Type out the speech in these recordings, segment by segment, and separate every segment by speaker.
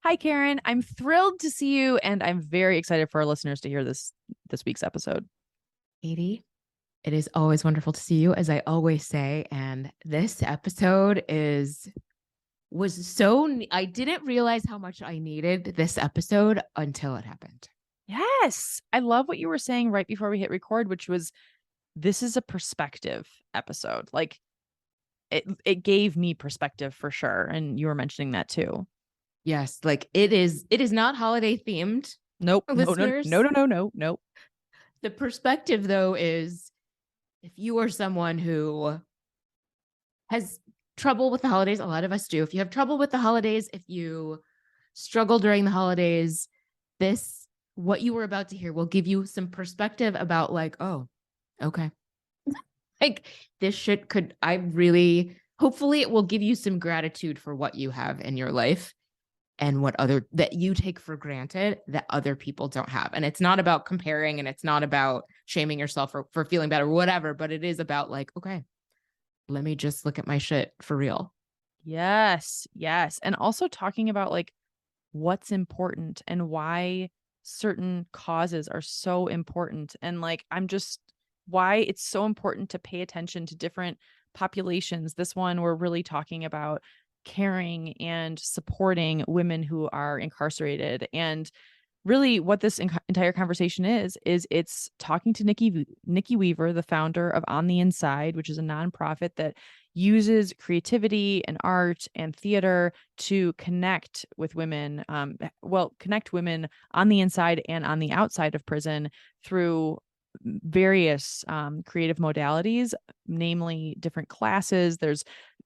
Speaker 1: Hi, Karen. I'm thrilled to see you, and I'm very excited for our listeners to hear this week's episode.
Speaker 2: Katie, it is always wonderful to see you, as I always say. And this episode was so I didn't realize how much I needed this episode until it happened.
Speaker 1: Yes, I love what you were saying right before we hit record, which was this is a perspective episode. Like it gave me perspective for sure, and you were mentioning that too.
Speaker 2: Yes, like it is not holiday themed,
Speaker 1: Nope, no, no, no,
Speaker 2: listeners.
Speaker 1: no, no, no, no.
Speaker 2: The perspective though is if you are someone who has trouble with the holidays, a lot of us do. If you have trouble with the holidays, if you struggle during the holidays, this, what you were about to hear, will give you some perspective about, like, oh, okay. Like, this shit could, I really, hopefully, it will give you some gratitude for what you have in your life and what other, that you take for granted that other people don't have. And it's not about comparing and it's not about shaming yourself for feeling better or whatever, but it is about, like, okay, let me just look at my shit for real.
Speaker 1: Yes, yes. And also talking about like what's important and why certain causes are so important. And like, I'm just why it's so important to pay attention to different populations. This one, we're really talking about caring and supporting women who are incarcerated. And really what this entire conversation is it's talking to Nikki Weaver, the founder of On the Inside, which is a nonprofit that uses creativity and art and theater to connect with women, connect women on the inside and on the outside of prison through various creative modalities, namely different classes. There's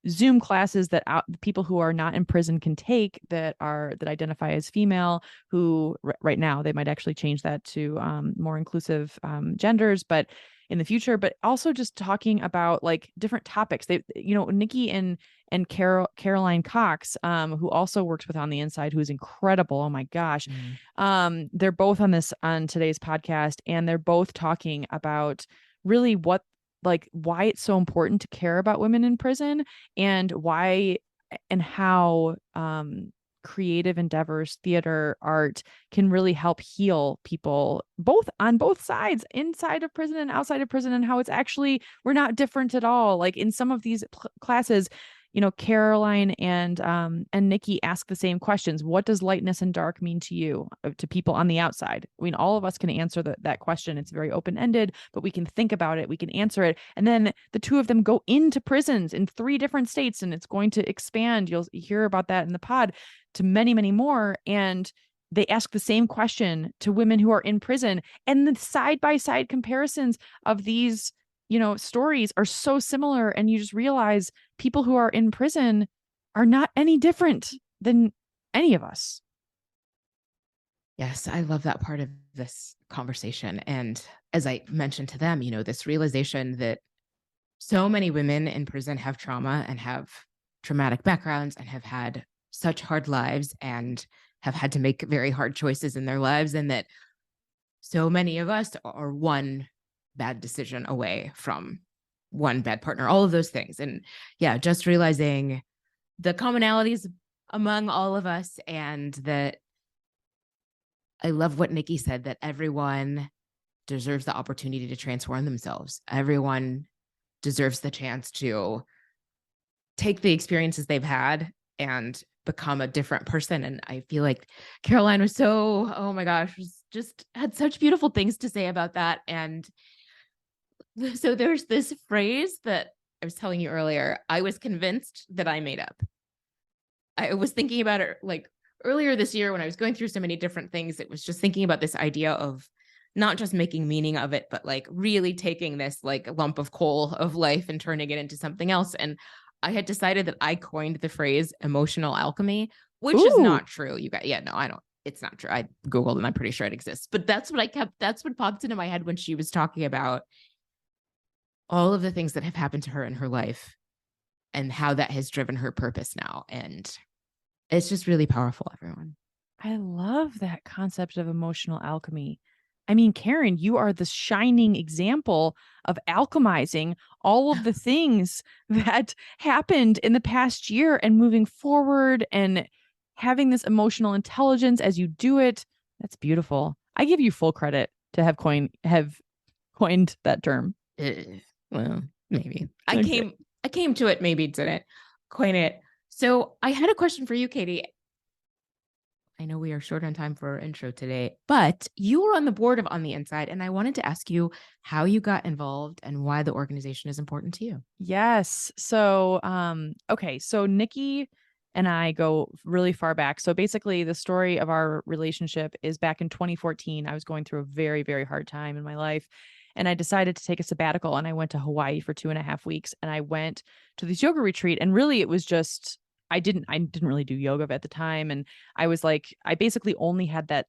Speaker 1: Zoom classes that people who are not in prison can take that identify as female, who right now they might actually change that to more inclusive genders, but in the future. But also just talking about like different topics. Nikki and Caroline Cox, who also works with On the Inside, who's incredible. Oh my gosh.
Speaker 2: Mm.
Speaker 1: They're both on today's podcast, and they're both talking about really why it's so important to care about women in prison, and why and how creative endeavors, theater, art can really help heal people on both sides, inside of prison and outside of prison, and how it's actually we're not different at all. Like in some of these classes, Caroline and Nikki ask the same questions. What does lightness and dark mean to you, to people on the outside? I mean, all of us can answer that question. It's very open-ended, but we can think about it, we can answer it. And then the two of them go into prisons in 3 different states, and it's going to expand. You'll hear about that in the pod to many, many more. And they ask the same question to women who are in prison, and the side-by-side comparisons of these stories are so similar, and you just realize people who are in prison are not any different than any of us.
Speaker 2: Yes, I love that part of this conversation. And as I mentioned to them, this realization that so many women in prison have trauma and have traumatic backgrounds and have had such hard lives and have had to make very hard choices in their lives, and that so many of us are one bad decision away from one bad partner, all of those things. And yeah, just realizing the commonalities among all of us, and that I love what Nikki said, that everyone deserves the opportunity to transform themselves. Everyone deserves the chance to take the experiences they've had and become a different person. And I feel like Caroline was so, oh my gosh, just had such beautiful things to say about that. And so there's this phrase that I was telling you earlier, I was convinced that I made up. I was thinking about it like earlier this year when I was going through so many different things. It was just thinking about this idea of not just making meaning of it, but like really taking this like lump of coal of life and turning it into something else. And I had decided that I coined the phrase emotional alchemy, which is
Speaker 1: Ooh.
Speaker 2: not true. You got, yeah, no, I don't. It's not true. I Googled and I'm pretty sure it exists. But that's what popped into my head when she was talking about all of the things that have happened to her in her life and how that has driven her purpose now. And it's just really powerful, everyone.
Speaker 1: I love that concept of emotional alchemy. I mean, Karen, you are the shining example of alchemizing all of the things that happened in the past year and moving forward. And having this emotional intelligence as you do it. That's beautiful. I give you full credit to have coined that term.
Speaker 2: Well, maybe
Speaker 1: Okay.
Speaker 2: I came to it, maybe didn't coin it. So I had a question for you, Katie. I know we are short on time for our intro today, but you were on the board of On the Inside, and I wanted to ask you how you got involved and why the organization is important to you.
Speaker 1: Yes. So, okay. So Nikki and I go really far back. So basically, the story of our relationship is back in 2014. I was going through a very, very hard time in my life. And I decided to take a sabbatical and I went to Hawaii for 2.5 weeks. And I went to this yoga retreat. And really it was just I didn't really do yoga at the time. And I was like, I basically only had that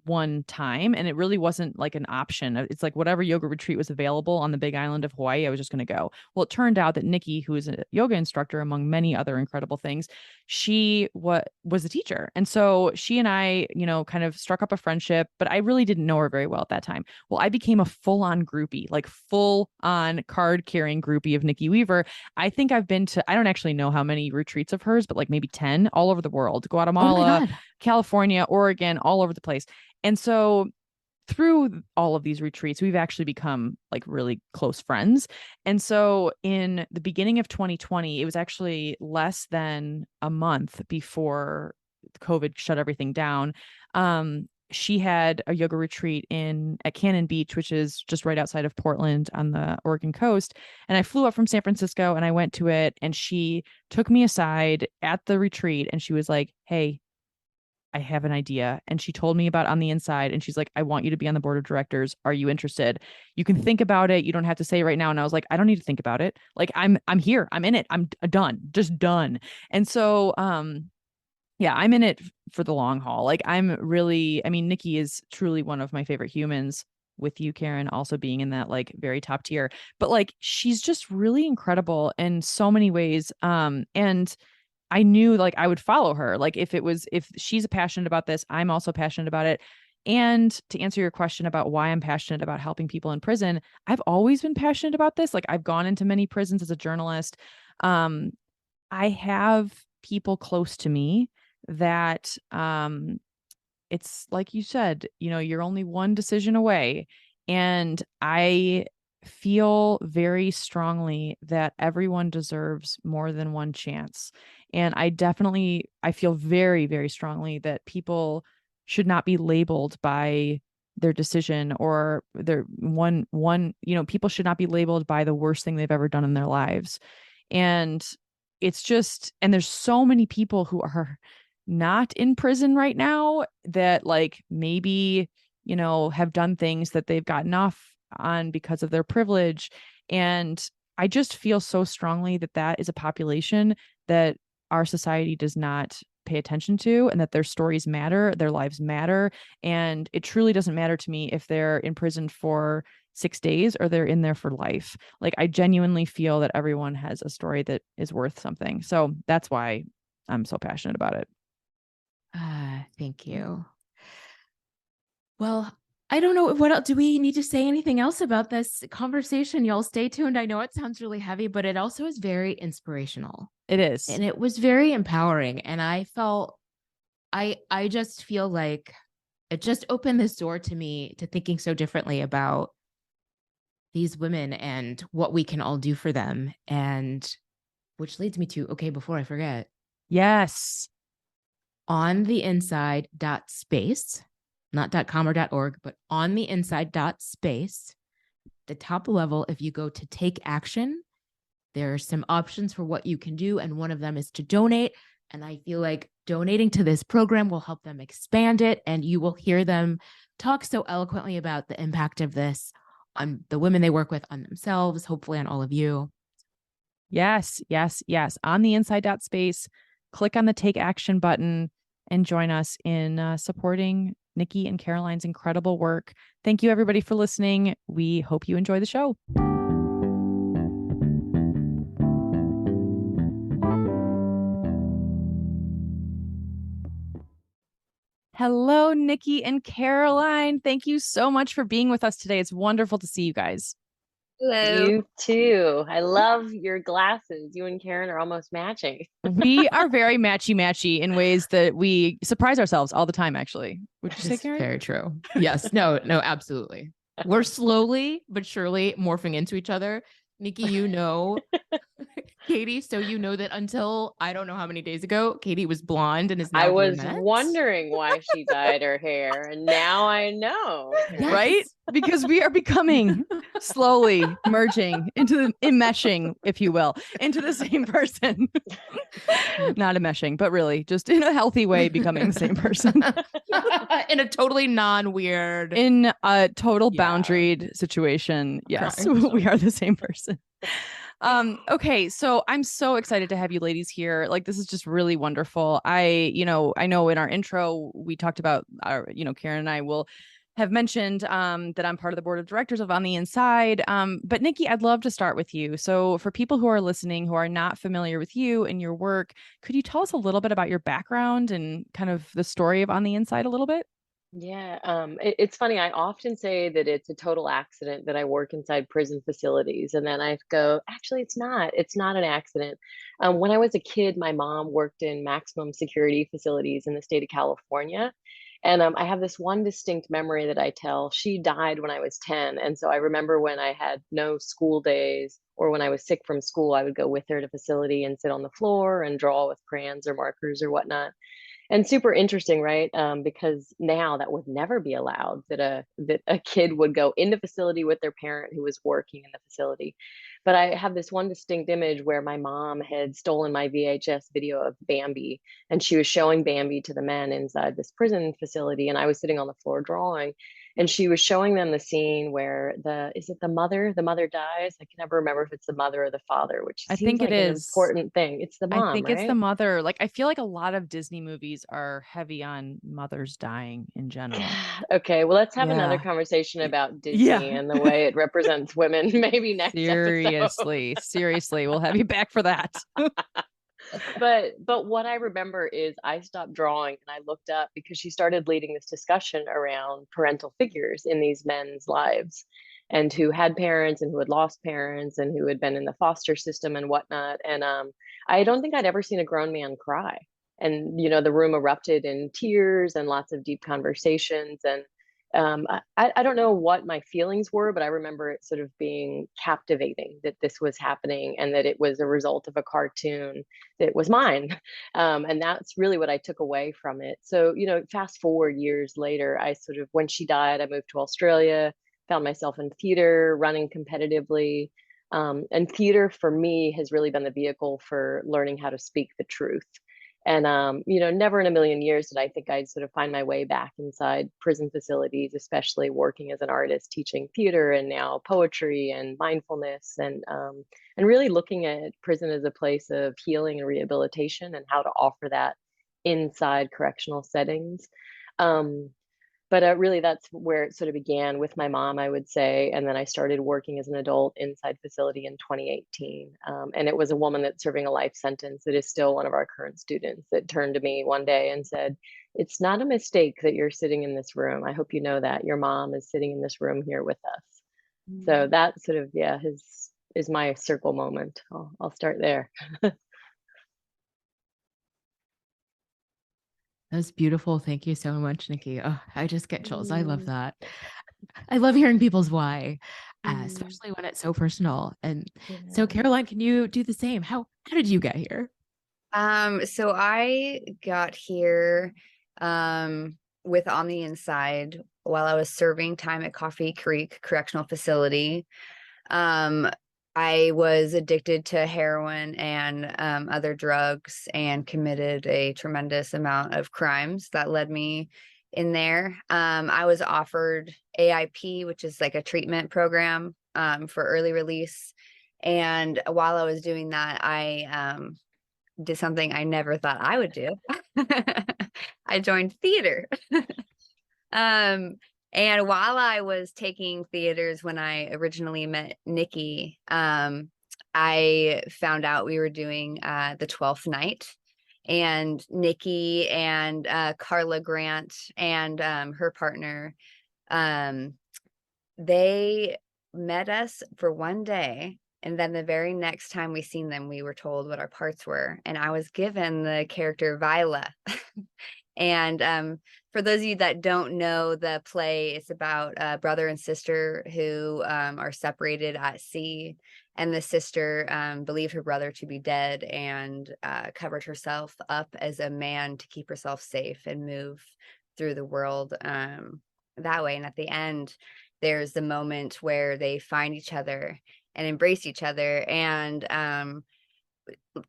Speaker 1: one time and it really wasn't like an option. It's like whatever yoga retreat was available on the big island of Hawaii, I was just going to go. Well, it turned out that Nikki, who is a yoga instructor among many other incredible things, she was a teacher. And so she and I, kind of struck up a friendship, but I really didn't know her very well at that time. Well, I became a full-on groupie, like full-on card-carrying groupie of Nikki Weaver. I think I've been to, I don't actually know how many retreats of hers, but like maybe 10 all over the world,
Speaker 2: Oh my
Speaker 1: Guatemala,
Speaker 2: God.
Speaker 1: California, Oregon, all over the place. And so through all of these retreats, we've actually become like really close friends. And so in the beginning of 2020, it was actually less than a month before COVID shut everything down. She had a yoga retreat at Cannon Beach, which is just right outside of Portland on the Oregon coast. And I flew up from San Francisco and I went to it. And she took me aside at the retreat and she was like, "Hey, I have an idea." And she told me about On the Inside. And she's like, "I want you to be on the board of directors. Are you interested? You can think about it. You don't have to say it right now." And I was like, "I don't need to think about it. Like, I'm here. I'm in it. I'm done. Just done." And so, yeah, I'm in it for the long haul. Like, I mean, Nikki is truly one of my favorite humans, with you, Karen, also being in that like very top tier. But like, she's just really incredible in so many ways. And I knew like I would follow her. Like if she's passionate about this, I'm also passionate about it. And to answer your question about why I'm passionate about helping people in prison, I've always been passionate about this. Like I've gone into many prisons as a journalist. Um, I have people close to me that it's like you said, you're only one decision away. And I feel very strongly that everyone deserves more than one chance. And I feel very, very strongly that people should not be labeled by their decision or their people should not be labeled by the worst thing they've ever done in their lives. And and there's so many people who are not in prison right now that like maybe have done things that they've gotten off on because of their privilege. And I just feel so strongly that that is a population that our society does not pay attention to, and that their stories matter, their lives matter. And it truly doesn't matter to me if they're in prison for 6 days or they're in there for life. Like I genuinely feel that everyone has a story that is worth something. So that's why I'm so passionate about it.
Speaker 2: Thank you. Well, I don't know what else. Do we need to say anything else about this conversation? Y'all stay tuned. I know it sounds really heavy, but it also is very inspirational
Speaker 1: It is.
Speaker 2: and it was very empowering. And I just feel like it just opened this door to me to thinking so differently about these women and what we can all do for them. And which leads me to, okay, before I forget,
Speaker 1: Yes.
Speaker 2: on the inside dot space, not .com or .org, but on the inside dot space, the top level, if you go to take action, there are some options for what you can do. And one of them is to donate. And I feel like donating to this program will help them expand it. And you will hear them talk so eloquently about the impact of this on the women they work with, on themselves, hopefully on all of you.
Speaker 1: Yes, yes, yes. On the inside dot space, click on the take action button and join us in supporting Nikki and Caroline's incredible work. Thank you, everybody, for listening. We hope you enjoy the show. Hello, Nikki and Caroline. Thank you so much for being with us today. It's wonderful to see you guys.
Speaker 3: Hello.
Speaker 4: You too. I love your glasses. You and Karen are almost matching.
Speaker 1: We are very matchy in ways that we surprise ourselves all the time, actually. Would you say,
Speaker 2: It's
Speaker 1: Karen?
Speaker 2: very true. Yes. No, absolutely. We're slowly but surely morphing into each other. Nikki, Katie, so you know that until I don't know how many days ago, Katie was blonde and is
Speaker 4: I
Speaker 2: now
Speaker 4: was
Speaker 2: brunette.
Speaker 4: wondering why she dyed her hair, and now I know.
Speaker 2: Yes.
Speaker 1: Right? Because we are becoming slowly merging into enmeshing, if you will, into the same person. Not enmeshing, but really just in a healthy way, becoming the same person.
Speaker 2: In a totally non-weird.
Speaker 1: In a total
Speaker 2: Yeah.
Speaker 1: boundaried situation. Yes,
Speaker 2: Correct.
Speaker 1: we are the same person. Okay, so I'm so excited to have you ladies here. Like, this is just really wonderful. I know in our intro we talked about our, Karen and I will have mentioned that I'm part of the board of directors of On the Inside. But Nikki, I'd love to start with you. So for people who are listening who are not familiar with you and your work, could you tell us a little bit about your background and kind of the story of On the Inside a little bit?
Speaker 4: Yeah, it's funny. I often say that it's a total accident that I work inside prison facilities, and then I go, actually, it's not. It's not an accident. When I was a kid, my mom worked in maximum security facilities in the state of California, and I have this one distinct memory that I tell. She died when I was 10, and so I remember when I had no school days or when I was sick from school, I would go with her to facility and sit on the floor and draw with crayons or markers or whatnot. And super interesting, right? Because now that would never be allowed, that a kid would go into facility with their parent who was working in the facility. But I have this one distinct image where my mom had stolen my VHS video of Bambi, and she was showing Bambi to the men inside this prison facility, and I was sitting on the floor drawing, and she was showing them the scene where the mother dies. I can never remember if it's the mother or the father, which
Speaker 1: I
Speaker 4: seems
Speaker 1: think it
Speaker 4: like an
Speaker 1: is.
Speaker 4: important thing. It's the
Speaker 1: I
Speaker 4: mom,
Speaker 1: think it's the
Speaker 4: right?
Speaker 1: mother. Like, I feel like a lot of Disney movies are heavy on mothers dying in general.
Speaker 4: Okay, well, let's have another
Speaker 1: Yeah.
Speaker 4: conversation about
Speaker 1: Yeah.
Speaker 4: Disney and the way it represents women maybe next episode.
Speaker 1: Seriously, we'll have you back for that.
Speaker 4: But what I remember is I stopped drawing and I looked up because she started leading this discussion around parental figures in these men's lives and who had parents and who had lost parents and who had been in the foster system and whatnot. And I don't think I'd ever seen a grown man cry. And the room erupted in tears and lots of deep conversations. And I don't know what my feelings were, but I remember it sort of being captivating that this was happening and that it was a result of a cartoon that was mine. And that's really what I took away from it. So, fast forward years later, when she died, I moved to Australia, found myself in theater, running competitively. And theater for me has really been the vehicle for learning how to speak the truth. And, never in a million years did I think I'd sort of find my way back inside prison facilities, especially working as an artist, teaching theater and now poetry and mindfulness and really looking at prison as a place of healing and rehabilitation and how to offer that inside correctional settings. Um, but really, that's where it sort of began with my mom, I would say. And then I started working as an adult inside facility in 2018. And it was a woman that's serving a life sentence that is still one of our current students that turned to me one day and said, "It's not a mistake that you're sitting in this room. I hope you know that your mom is sitting in this room here with us." So that sort of, yeah, is my circle moment. I'll start there.
Speaker 2: That's beautiful. Thank you so much, Nikki. Oh, I just get chills. I love
Speaker 4: Mm,
Speaker 2: that. I love hearing people's why,
Speaker 4: mm,
Speaker 2: especially when it's so personal. And so,
Speaker 4: yeah.
Speaker 2: Caroline, can you do the same? How did you get here?
Speaker 3: So I got here with On the Inside while I was serving time at Coffee Creek Correctional Facility. Um, I was addicted to heroin and other drugs and committed a tremendous amount of crimes that led me in there. I was offered AIP, which is like a treatment program for early release. And while I was doing that, I did something I never thought I would do. I joined theater. Um, and while I was taking theaters when I originally met Nikki, I found out we were doing the 12th night. And Nikki and Carla Grant and her partner, um, they met us for one day, and then the very next time we seen them, we were told what our parts were, and I was given the character Viola. And for those of you that don't know the play, it's about a brother and sister who are separated at sea, and the sister believed her brother to be dead and covered herself up as a man to keep herself safe and move through the world that way. And at the end, there's the moment where they find each other and embrace each other. And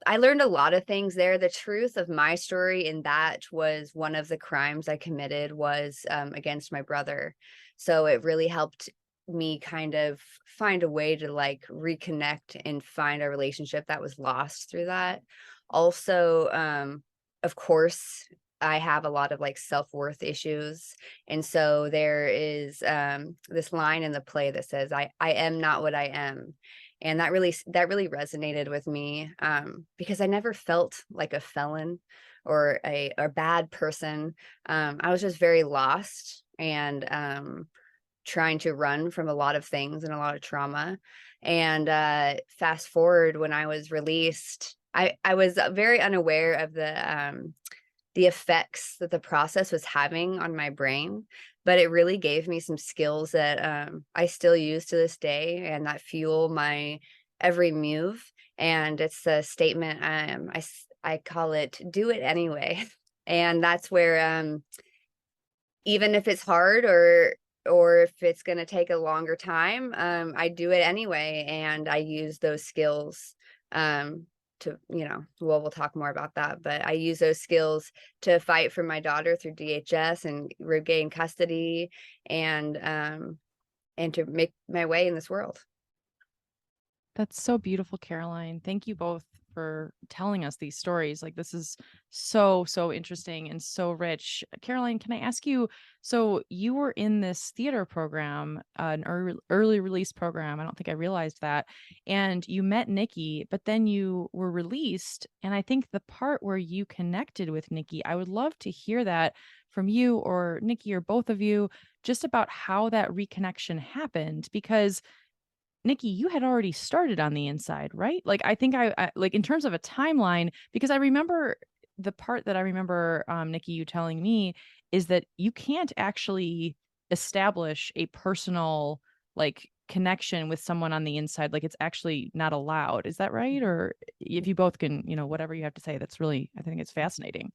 Speaker 3: I learned a lot of things there. The truth of my story in that was one of the crimes I committed was against my brother. So it really helped me kind of find a way to like reconnect and find a relationship that was lost through that. Also, of course, I have a lot of like self-worth issues. And so there is this line in the play that says, I am not what I am. And that really resonated with me because I never felt like a felon or a bad person. I was just very lost and trying to run from a lot of things and a lot of trauma. And fast forward, when I was released, I was very unaware of the effects that the process was having on my brain, but it really gave me some skills that I still use to this day and that fuel my every move. And it's a statement, I call it, do it anyway. And that's where even if it's hard or if it's going to take a longer time, I do it anyway. And I use those skills to, well, we'll talk more about that, but I use those skills to fight for my daughter through DHS and regain custody and to make my way in this world.
Speaker 1: That's so beautiful, Caroline. Thank you both for telling us these stories. Like, this is so, so interesting and so rich. Caroline, can I ask you, so you were in this theater program, an early release program. I don't think I realized that. And you met Nikki, but then you were released. And I think the part where you connected with Nikki, I would love to hear that from you or Nikki or both of you, just about how that reconnection happened, because Nikki, you had already started on the inside, right? Like, I think I like, in terms of a timeline, because I remember the part that I remember, Nikki, you telling me is that you can't actually establish a personal like connection with someone on the inside. Like, it's actually not allowed. Is that right? Or if you both can, whatever you have to say, that's really, I think it's fascinating.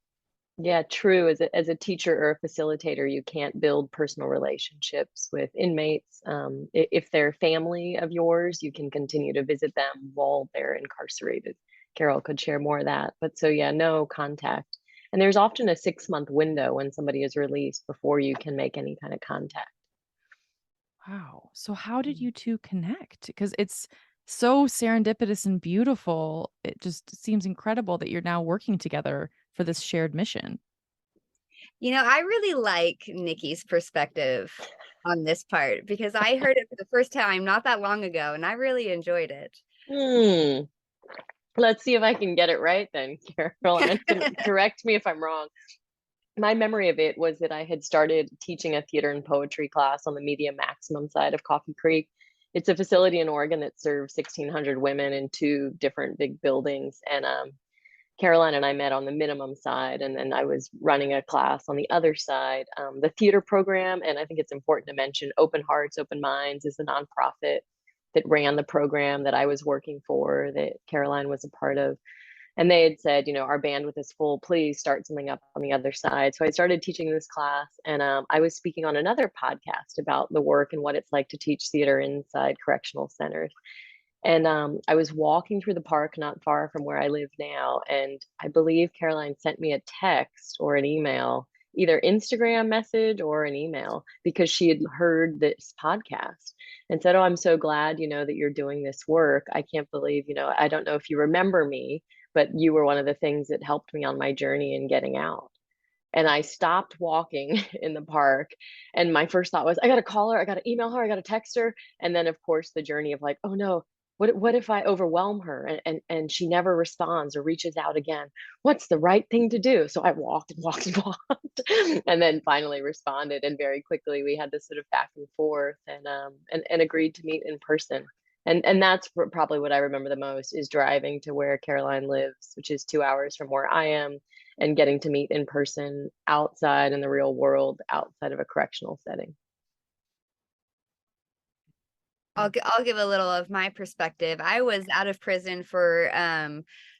Speaker 4: Yeah, true. As a teacher or a facilitator, you can't build personal relationships with inmates. If they're family of yours, you can continue to visit them while they're incarcerated. Carol could share more of that. But so, yeah, no contact. And there's often a 6-month window when somebody is released before you can make any kind of contact.
Speaker 1: Wow. So how did you two connect? Because it's so serendipitous and beautiful. It just seems incredible that you're now working together for this shared mission.
Speaker 3: I really like Nikki's perspective on this part because I heard it for the first time not that long ago, and I really enjoyed it.
Speaker 4: Hmm. Let's see if I can get it right then, Caroline. Correct me if I'm wrong. My memory of it was that I had started teaching a theater and poetry class on the Media Maximum side of Coffee Creek. It's a facility in Oregon that serves 1,600 women in 2 different big buildings. And Caroline and I met on the minimum side, and then I was running a class on the other side. The theater program, and I think it's important to mention, Open Hearts, Open Minds is the nonprofit that ran the program that I was working for, that Caroline was a part of. And they had said, our bandwidth is full, please start something up on the other side. So I started teaching this class, and I was speaking on another podcast about the work and what it's like to teach theater inside correctional centers. And I was walking through the park not far from where I live now, and I believe Caroline sent me a text or an email, either Instagram message or an email, because she had heard this podcast and said, "Oh, I'm so glad, that you're doing this work. I can't believe, I don't know if you remember me, but you were one of the things that helped me on my journey in getting out." And I stopped walking in the park. And my first thought was, I got to call her, I got to email her, I got to text her. And then, of course, the journey of like, oh no, what if I overwhelm her and she never responds or reaches out again? What's the right thing to do? So I walked and walked and walked, and then finally responded. And very quickly we had this sort of back and forth, and agreed to meet in person. And that's probably what I remember the most, is driving to where Caroline lives, which is 2 hours from where I am, and getting to meet in person outside in the real world, outside of a correctional setting.
Speaker 3: I'll give a little of my perspective. I was out of prison for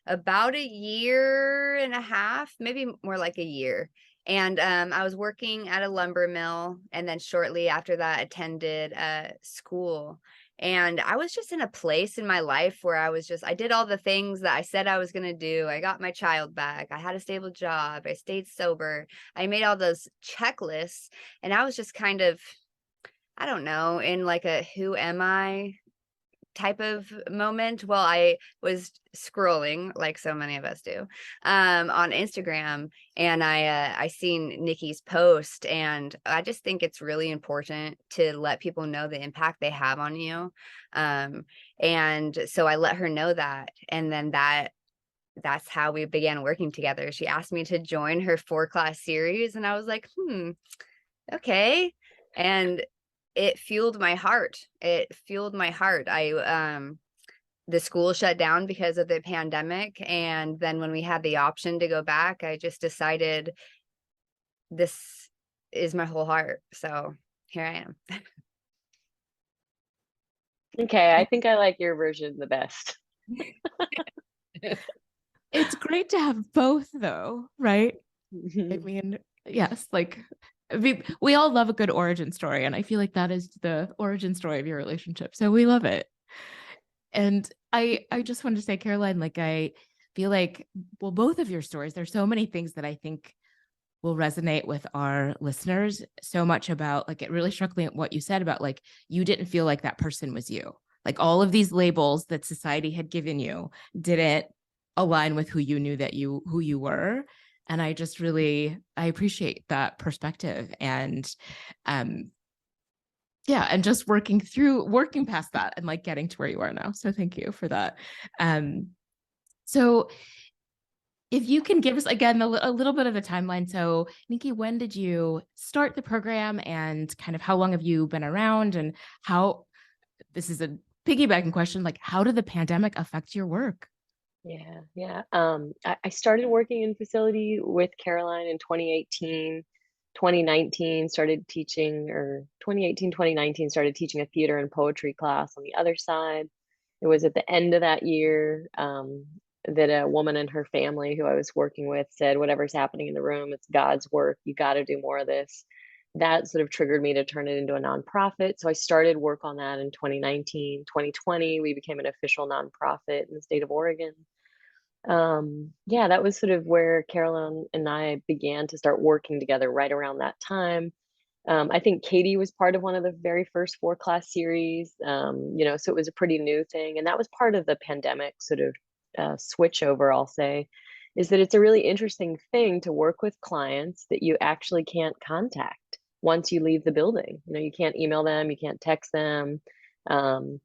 Speaker 3: about a year and a half, maybe more like a year. And I was working at a lumber mill, and then shortly after that attended school. And I was just in a place in my life where I did all the things that I said I was going to do. I got my child back. I had a stable job. I stayed sober. I made all those checklists, and I was just kind of, I don't know, in like a who am I type of moment. Well, I was scrolling like so many of us do on Instagram, and I seen Nikki's post, and I just think it's really important to let people know the impact they have on you. And so I let her know that, and then that's how we began working together. She asked me to join her 4-class series, and I was like, okay. And it fueled my heart. It fueled my heart. The school shut down because of the pandemic. And then when we had the option to go back, I just decided this is my whole heart. So here I am.
Speaker 4: Okay, I think I like your version the best.
Speaker 2: It's great to have both though, right? I
Speaker 4: Mhm.
Speaker 2: mean, yes, like we all love a good origin story, and I feel like that is the origin story of your relationship. So we love it. And I just wanted to say, Caroline, like I feel like, well, both of your stories, there's so many things that I think will resonate with our listeners. So much about, like, it really struck me at what you said about, like, you didn't feel like that person was you. Like all of these labels that society had given you didn't align with who you knew that who you were. And I just really, I appreciate that perspective. And yeah, and just working past that and like getting to where you are now. So thank you for that. So if you can give us again a little bit of a timeline. So Nikki, when did you start the program, and kind of how long have you been around, and how, this is a piggybacking question, like how did the pandemic affect your work?
Speaker 4: Yeah. I started working in facility with Caroline in 2018. 2019 started teaching, or 2018, 2019 started teaching a theater and poetry class on the other side. It was at the end of that year that a woman and her family who I was working with said, whatever's happening in the room, it's God's work. You got to do more of this. That sort of triggered me to turn it into a nonprofit. So I started work on that in 2019. 2020, we became an official nonprofit in the state of Oregon. Yeah, that was sort of where Carolyn and I began to start working together right around that time. I think Katie was part of one of the very first 4-class series, so it was a pretty new thing. And that was part of the pandemic sort of switch over, I'll say, is that it's a really interesting thing to work with clients that you actually can't contact once you leave the building. You can't email them, you can't text them. Um,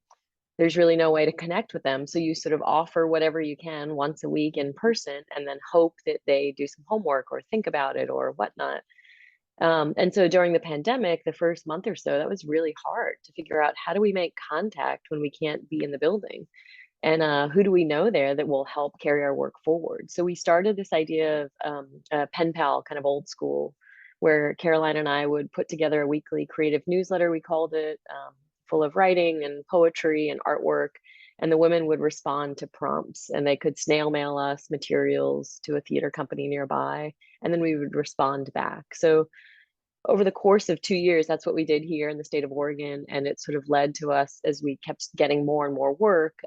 Speaker 4: there's really no way to connect with them. So you sort of offer whatever you can once a week in person, and then hope that they do some homework or think about it or whatnot. And so during the pandemic, the first month or so, that was really hard to figure out, how do we make contact when we can't be in the building? And who do we know there that will help carry our work forward? So we started this idea of a pen pal, kind of old school, where Caroline and I would put together a weekly creative newsletter, we called it, full of writing and poetry and artwork. And the women would respond to prompts, and they could snail mail us materials to a theater company nearby. And then we would respond back. So over the course of 2 years, that's what we did here in the state of Oregon. And it sort of led to us, as we kept getting more and more work,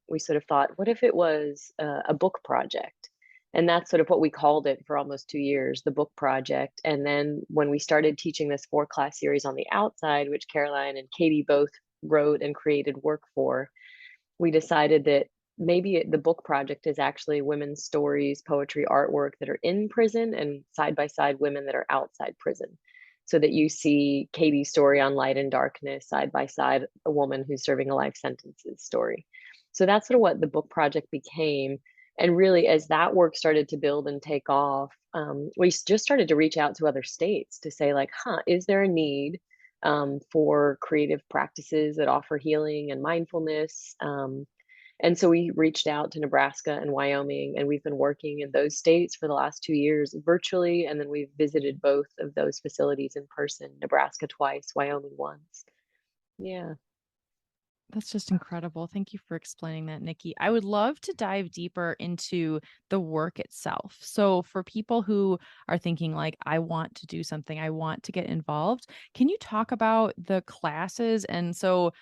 Speaker 4: we sort of thought, what if it was a book project? And that's sort of what we called it for almost 2 years, the book project. And then when we started teaching this 4-class series on the outside, which Caroline and Katie both wrote and created work for, we decided that maybe the book project is actually women's stories, poetry, artwork that are in prison, and side by side women that are outside prison. so that you see Katie's story on Light and Darkness side by side, a woman who's serving a life sentence's story. So that's sort of what the book project became. And really, as that work started to build and take off, we just started to reach out to other states to say, like, is there a need for creative practices that offer healing and mindfulness? And so we reached out to Nebraska and Wyoming, and we've been working in those states for the last 2 years virtually. And then we've visited both of those facilities in person, Nebraska twice, Wyoming once. Yeah.
Speaker 1: That's just incredible. Thank you for explaining that, Nikki. I would love to dive deeper into the work itself. So for people who are thinking like, I want to do something, I want to get involved, can you talk about the classes? And so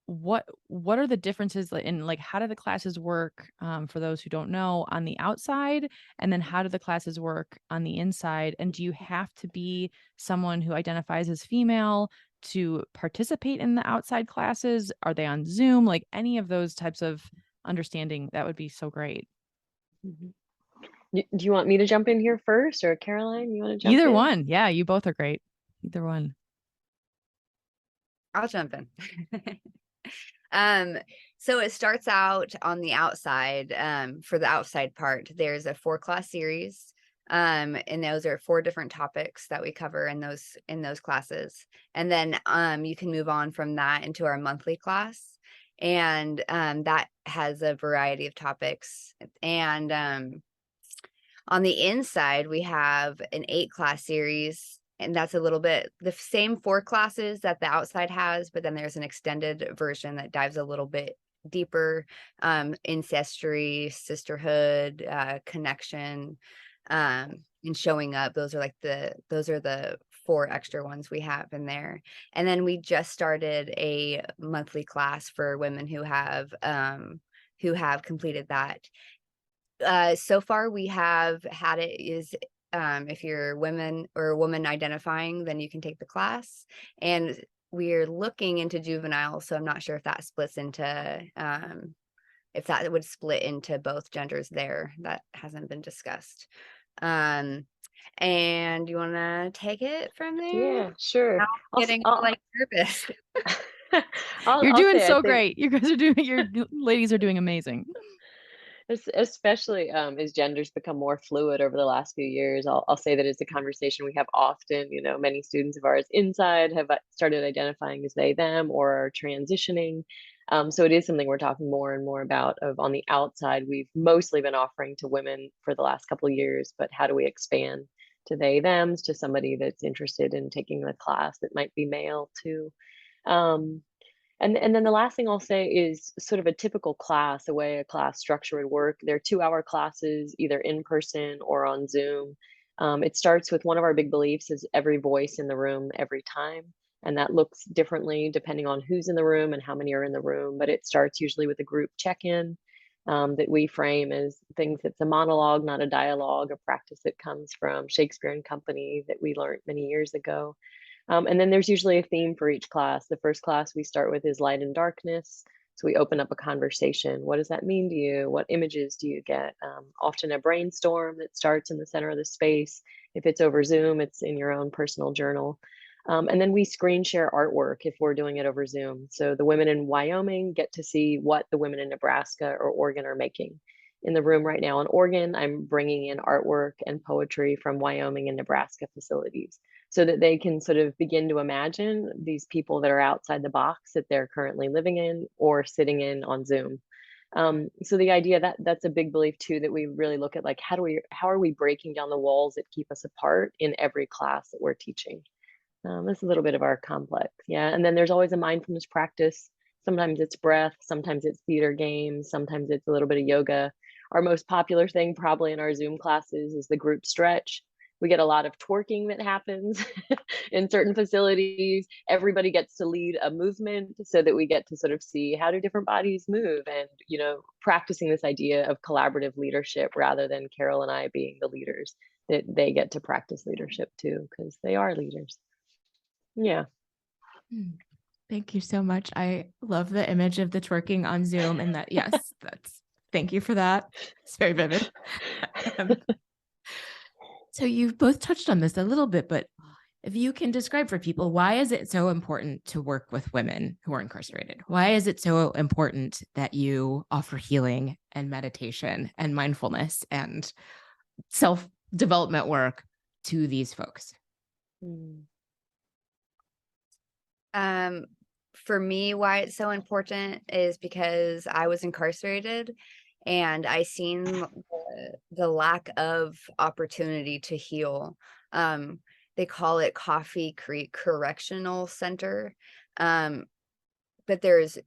Speaker 1: what are the differences in like how do the classes work for those who don't know on the outside, and then how do the classes work on the inside, and do you have to be someone who identifies as female to participate in the outside classes? Are they on Zoom? Like any of those types of understanding, that would be so great.
Speaker 4: Mhm. Do you want me to jump in here first, or Caroline, you want to jump
Speaker 1: Either
Speaker 4: in?
Speaker 1: one. Yeah, you both are great. Either one.
Speaker 3: I'll jump in. So it starts out on the outside. For the outside part, there's a 4-class series. And those are 4 different topics that we cover in those classes. And then you can move on from that into our monthly class. And that has a variety of topics. And on the inside, we have an 8-class series, and that's a little bit the same 4 classes that the outside has, but then there's an extended version that dives a little bit deeper, ancestry, sisterhood, connection, and showing up. Those are the 4 extra ones we have in there. And then we just started a monthly class for women who have completed that. So far we have had it is if you're women or woman identifying, then you can take the class. And we're looking into juvenile, so I'm not sure if that splits into if that would split into both genders there. That hasn't been discussed. And you want to take it from there?
Speaker 4: Yeah, sure.
Speaker 3: Now I'm getting like nervous.
Speaker 1: You're doing
Speaker 4: say,
Speaker 1: so great. You guys are doing, your ladies are doing amazing.
Speaker 4: Especially as genders become more fluid over the last few years, I'll say that it's a conversation we have often. You know, many students of ours inside have started identifying as they, them, or are transitioning. So it is something we're talking more and more about. Of on the outside, we've mostly been offering to women for the last couple of years, but how do we expand to they, thems, to somebody that's interested in taking the class that might be male too. Um, and then the last thing I'll say is sort of a typical class, the way a class structure would work. They're 2-hour classes, either in person or on Zoom. It starts with one of our big beliefs is every voice in the room every time. And that looks differently depending on who's in the room and how many are in the room. But it starts usually with a group check-in that we frame as things that's a monologue, not a dialogue, a practice that comes from Shakespeare and Company that we learned many years ago. And then there's usually a theme for each class. The first class we start with is light and darkness. So we open up a conversation. What does that mean to you? What images do you get? Often a brainstorm that starts in the center of the space. If it's over Zoom, it's in your own personal journal. And then we screen share artwork if we're doing it over Zoom. So the women in Wyoming get to see what the women in Nebraska or Oregon are making. In the room right now in Oregon, I'm bringing in artwork and poetry from Wyoming and Nebraska facilities, so that they can sort of begin to imagine these people that are outside the box that they're currently living in or sitting in on Zoom. So the idea that's a big belief too, that we really look at like, how are we breaking down the walls that keep us apart in every class that we're teaching? That's a little bit of our complex. Yeah. And then there's always a mindfulness practice. Sometimes it's breath, sometimes it's theater games, sometimes it's a little bit of yoga. Our most popular thing probably in our Zoom classes is the group stretch. We get a lot of twerking that happens in certain facilities. Everybody gets to lead a movement so that we get to sort of see how do different bodies move, and, you know, practicing this idea of collaborative leadership rather than Carol and I being the leaders, that they get to practice leadership too, because they are leaders. Yeah.
Speaker 2: Thank you so much. I love the image of the twerking on Zoom, and that, yes, thank you for that. It's very vivid. So you've both touched on this a little bit, but If you can describe for people, why is it so important to work with women who are incarcerated? Why is it so important that you offer healing and meditation and mindfulness and self-development work to these folks?
Speaker 3: For me, why it's so important is because I was incarcerated and I seen the lack of opportunity to heal. They call it Coffee Creek Correctional Center. But there's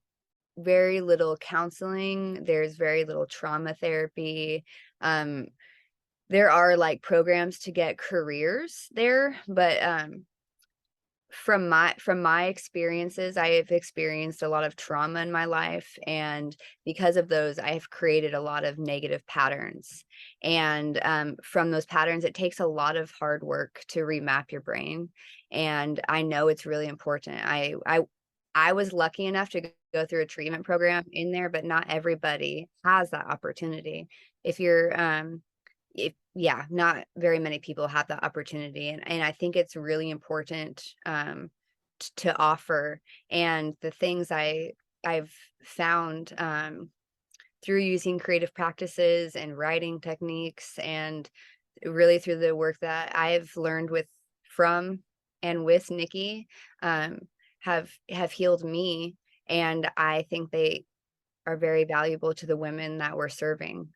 Speaker 3: very little counseling, there's very little trauma therapy. There are like programs to get careers there, but from my experiences, I have experienced a lot of trauma in my life, and because of those, I have created a lot of negative patterns. And from those patterns, it takes a lot of hard work to remap your brain. And I know it's really important. I was lucky enough to go through a treatment program in there, but not everybody has that opportunity. If you're yeah, not very many people have that opportunity, and I think it's really important to offer. And the things I've found through using creative practices and writing techniques, and really through the work that I've learned from and with Nikki, have healed me, and I think they are very valuable to the women that we're serving.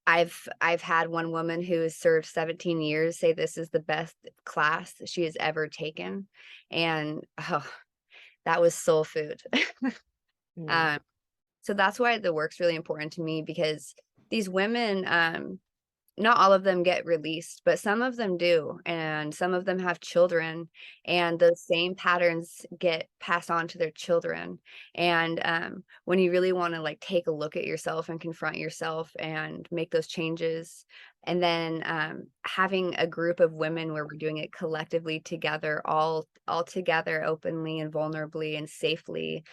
Speaker 3: I've had one woman who has served 17 years say this is the best class she has ever taken, and oh, that was soul food.
Speaker 4: Mm.
Speaker 3: So that's why the work's really important to me, because these women, not all of them get released, but some of them do, and some of them have children, and those same patterns get passed on to their children. And when you really want to like take a look at yourself and confront yourself and make those changes, and then having a group of women where we're doing it collectively together, all together, openly and vulnerably and safely,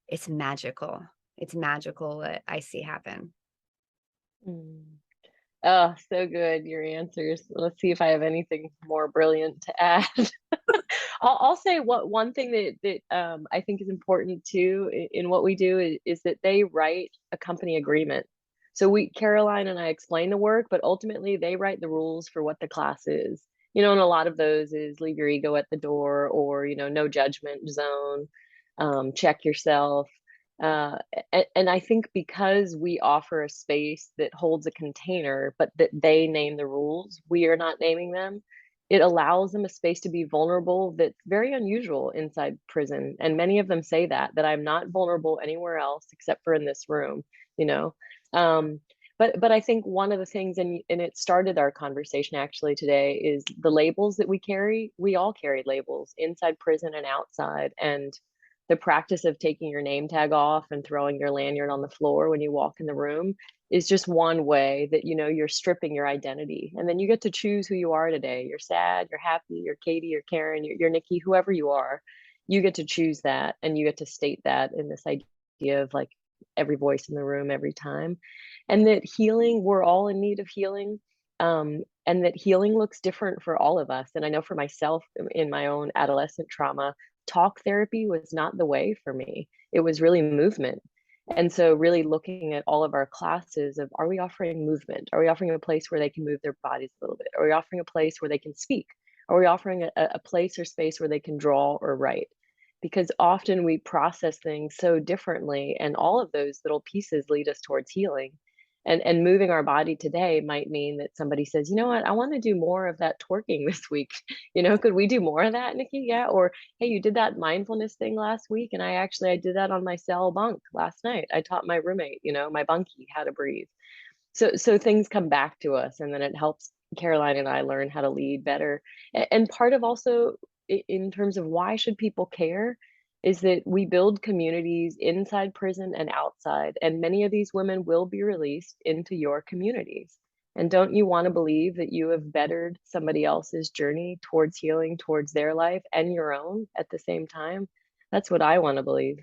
Speaker 3: it's magical. It's magical what I see happen.
Speaker 4: Mm. Oh, so good, your answers. Let's see if I have anything more brilliant to add. I'll say what one thing that I think is important too in what we do is that they write a company agreement. So Caroline and I explain the work, but ultimately they write the rules for what the class is. And a lot of those is leave your ego at the door, or no judgment zone, check yourself. And I think because we offer a space that holds a container, but that they name the rules, we are not naming them. It allows them a space to be vulnerable that's very unusual inside prison. And many of them say that I'm not vulnerable anywhere else except for in this room, you know. Um, but I think one of the things, and it started our conversation actually today, is the labels that we carry. We all carry labels inside prison and outside. And the practice of taking your name tag off and throwing your lanyard on the floor when you walk in the room is just one way that you're stripping your identity, and then you get to choose who you are today. You're sad, you're happy, you're Katie, you're Karen, you're Nikki, whoever you are. You get to choose that, and you get to state that in this idea of like every voice in the room every time. And that healing, we're all in need of healing, and that healing looks different for all of us. And I know for myself, in my own adolescent trauma, talk therapy was not the way for me. It was really movement. And so really looking at all of our classes of, are we offering movement? Are we offering a place where they can move their bodies a little bit? Are we offering a place where they can speak? Are we offering a place or space where they can draw or write? Because often we process things so differently, and all of those little pieces lead us towards healing. And moving our body today might mean that somebody says, you know what, I want to do more of that twerking this week. Could we do more of that, Nikki? Yeah. Or, hey, you did that mindfulness thing last week, and I did that on my cell bunk last night. I taught my roommate, my bunkie, how to breathe. So things come back to us, and then it helps Caroline and I learn how to lead better. And part of also, in terms of why should people care, is that we build communities inside prison and outside, and many of these women will be released into your communities. And don't you want to believe that you have bettered somebody else's journey towards healing, towards their life and your own at the same time? That's what I want to believe.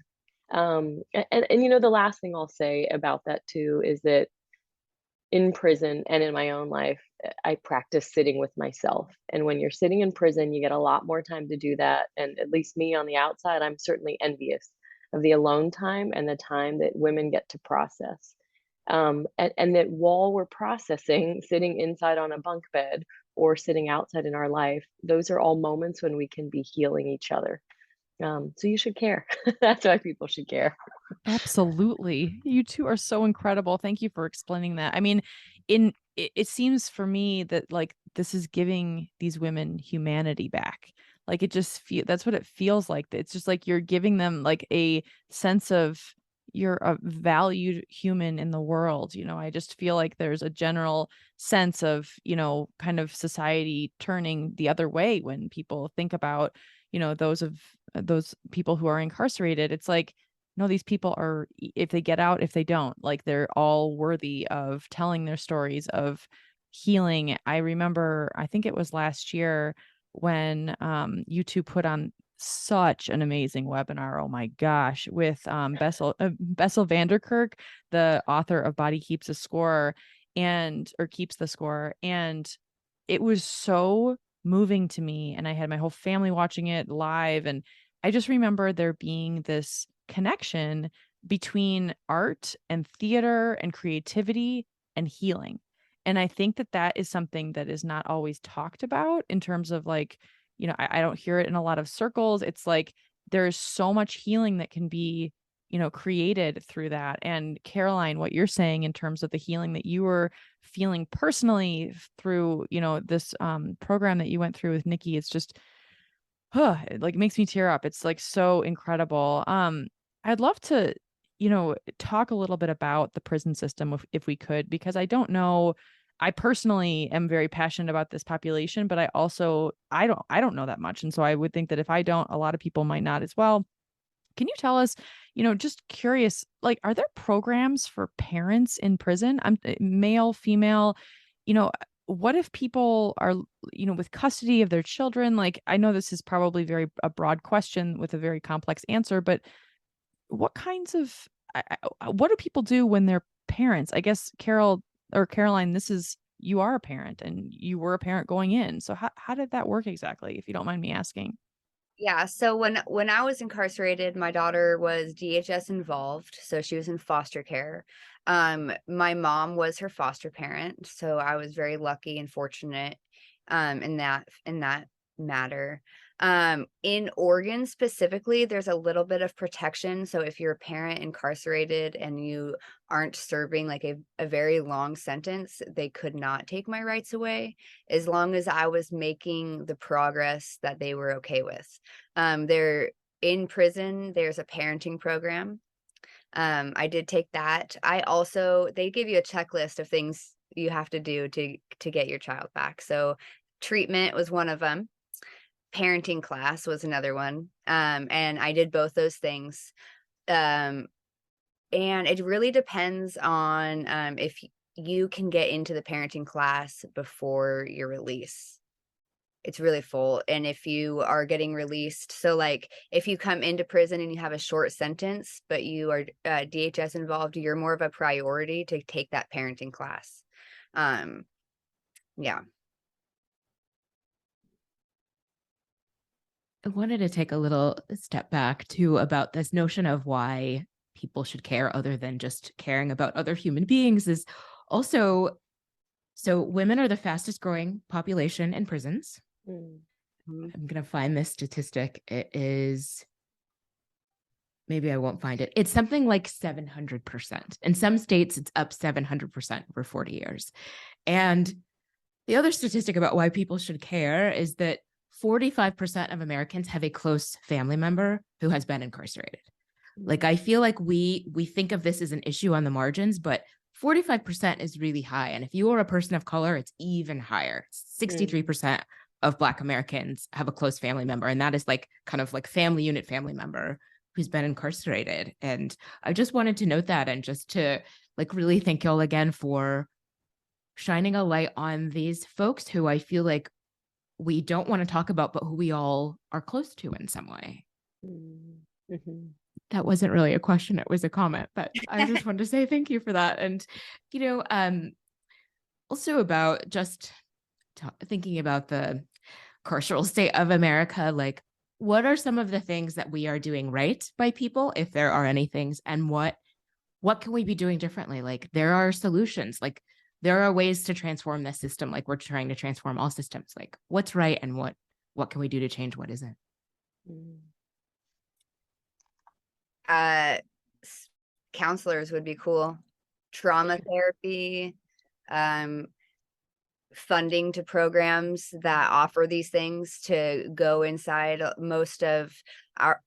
Speaker 4: And the last thing I'll say about that too is that in prison and in my own life, I practice sitting with myself. And when you're sitting in prison, you get a lot more time to do that. And at least me on the outside, I'm certainly envious of the alone time and the time that women get to process. And that while we're processing, sitting inside on a bunk bed or sitting outside in our life, those are all moments when we can be healing each other. So you should care. That's why people should care.
Speaker 1: Absolutely. You two are so incredible. Thank you for explaining that. I mean, it seems for me that like this is giving these women humanity back. Like it just that's what it feels like. It's just like you're giving them like a sense of you're a valued human in the world. I just feel like there's a general sense of, kind of society turning the other way when people think about, those people who are incarcerated. It's like, no, these people are, if they get out, if they don't, like they're all worthy of telling their stories of healing. I remember, I think it was last year when you two put on such an amazing webinar. Oh my gosh, with Bessel Vanderkirk, the author of Body Keeps a Score or Keeps the Score. And it was so moving to me. And I had my whole family watching it live. And I just remember there being this connection between art and theater and creativity and healing. And I think that that is something that is not always talked about in terms of like, I don't hear it in a lot of circles. It's like there's so much healing that can be, created through that. And Caroline, what you're saying in terms of the healing that you were feeling personally through, this program that you went through with Nikki, it's just, it like makes me tear up. It's like so incredible. I'd love to, talk a little bit about the prison system if we could, because I don't know. I personally am very passionate about this population, but I don't know that much. And so I would think that if I don't, a lot of people might not as well. Can you tell us, just curious, like, are there programs for parents in prison? I'm male, female, you know, what if people are, with custody of their children? Like, I know this is probably a broad question with a very complex answer, but what kinds of, what do people do when they're parents? I guess Carol or Caroline, you are a parent and you were a parent going in. So how did that work exactly, if you don't mind me asking?
Speaker 3: Yeah, so when I was incarcerated, my daughter was DHS involved, so she was in foster care. My mom was her foster parent, so I was very lucky and fortunate in that matter. In Oregon specifically, there's a little bit of protection. So if you're a parent incarcerated and you aren't serving like a very long sentence, they could not take my rights away as long as I was making the progress that they were okay with. They're in prison, there's a parenting program. I did take that. They give you a checklist of things you have to do to get your child back. So treatment was one of them. Parenting class was another one. And I did both those things. And it really depends on if you can get into the parenting class before your release. It's really full. And if you are getting released, so like if you come into prison and you have a short sentence, but you are DHS involved, you're more of a priority to take that parenting class. Yeah.
Speaker 2: I wanted to take a little step back too about this notion of why people should care other than just caring about other human beings is also, so women are the fastest growing population in prisons.
Speaker 3: Mm-hmm.
Speaker 2: I'm going to find this statistic. It is, maybe I won't find it. It's something like 700%. In some states, it's up 700% over 40 years. And the other statistic about why people should care is that 45% of Americans have a close family member who has been incarcerated. Like, I feel like we think of this as an issue on the margins, but 45% is really high. And if you are a person of color, it's even higher. 63% of Black Americans have a close family member. And that is like kind of like family member who's been incarcerated. And I just wanted to note that and just to like really thank y'all again for shining a light on these folks who I feel like we don't want to talk about, but who we all are close to in some way.
Speaker 4: Mm-hmm.
Speaker 2: That wasn't really a question. It was a comment, but I just wanted to say thank you for that. And, Also about just thinking about the carceral state of America, like what are some of the things that we are doing right by people, if there are any things, and what can we be doing differently? Like there are solutions, like there are ways to transform this system, like we're trying to transform all systems. Like what's right and what can we do to change what isn't?
Speaker 4: Mm.
Speaker 3: Counselors would be cool. Trauma therapy, um, funding to programs that offer these things to go inside. Most of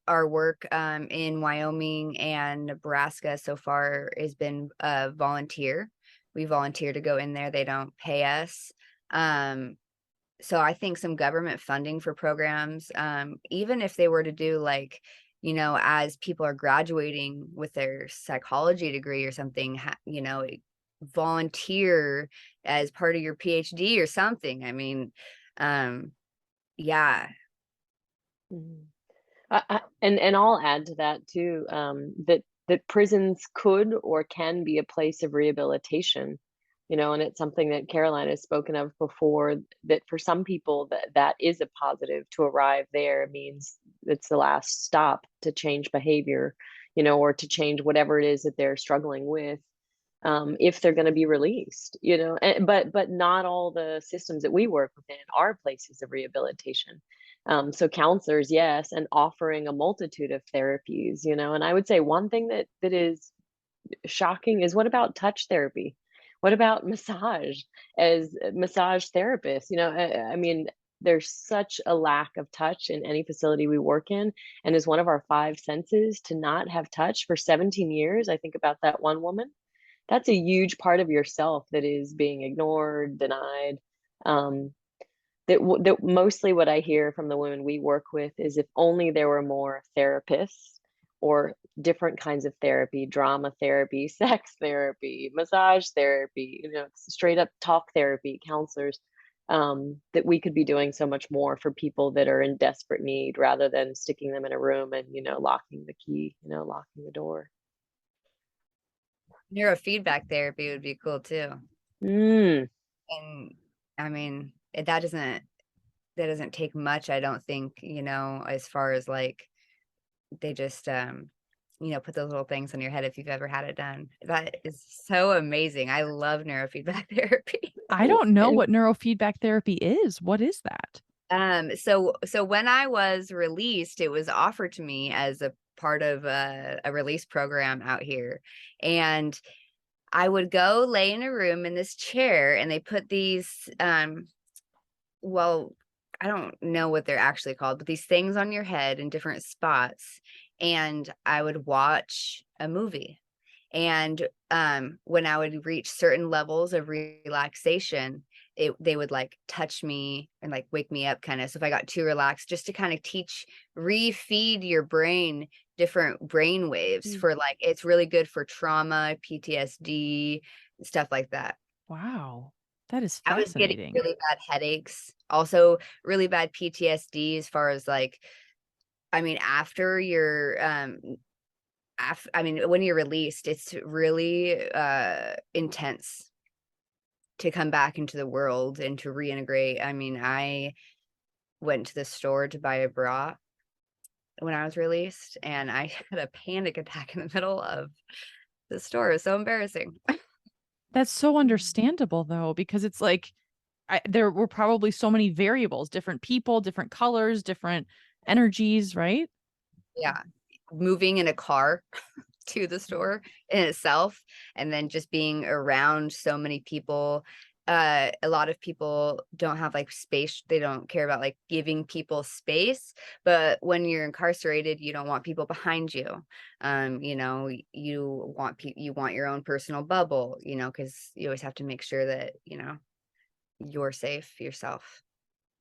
Speaker 3: our work in Wyoming and Nebraska so far has been volunteer. We volunteer to go in there. They don't pay us. So I think some government funding for programs, even if they were to do like, as people are graduating with their psychology degree or something, volunteer as part of your PhD or something. I mean, yeah.
Speaker 4: Mhm. And I'll add to that too, that prisons could or can be a place of rehabilitation, and it's something that Caroline has spoken of before, that for some people that is a positive. To arrive there means it's the last stop to change behavior, or to change whatever it is that they're struggling with, if they're going to be released, but not all the systems that we work within are places of rehabilitation. So counselors, yes, and offering a multitude of therapies, and I would say one thing that is shocking is, what about touch therapy? What about massage as massage therapists? I mean, there's such a lack of touch in any facility we work in, and as one of our five senses, to not have touch for 17 years. I think about that one woman. That's a huge part of yourself that is being ignored, denied. Um, that mostly what I hear from the women we work with is, if only there were more therapists or different kinds of therapy, drama therapy, sex therapy, massage therapy, straight up talk therapy, counselors, that we could be doing so much more for people that are in desperate need, rather than sticking them in a room and, locking the key, locking the door.
Speaker 3: Neurofeedback therapy would be cool too.
Speaker 4: Mm.
Speaker 3: And I mean, that doesn't take much, I don't think, as far as like they just put those little things on your head if you've ever had it done. That is so amazing. I love neurofeedback therapy.
Speaker 1: I don't know
Speaker 4: And
Speaker 1: what neurofeedback therapy is. What is that?
Speaker 3: So when I was released, it was offered to me as a part of a release program out here. And I would go lay in a room in this chair, and they put these well, I don't know what they're actually called, but these things on your head in different spots. And I would watch a movie. And when I would reach certain levels of relaxation, they would like touch me and like wake me up kind of. So if I got too relaxed, just to kind of refeed your brain different brain waves
Speaker 4: Mm.
Speaker 3: for like, it's really good for trauma, PTSD, stuff like that.
Speaker 1: Wow. That is
Speaker 3: I was getting
Speaker 1: fascinating.
Speaker 3: really bad headaches, also really bad PTSD, as far as like, I mean, after you're when you're released, it's really intense to come back into the world and to reintegrate. I mean, I went to the store to buy a bra when I was released, and I had a panic attack in the middle of the store. It was so embarrassing.
Speaker 1: That's so understandable though, because it's like there were probably so many variables, different people, different colors, different energies, right?
Speaker 3: Yeah. Moving in a car to the store in itself, and then just being around so many people. A lot of people don't have like space. They don't care about like giving people space, but when you're incarcerated, you don't want people behind you. You want your own personal bubble, because you always have to make sure that you're safe yourself.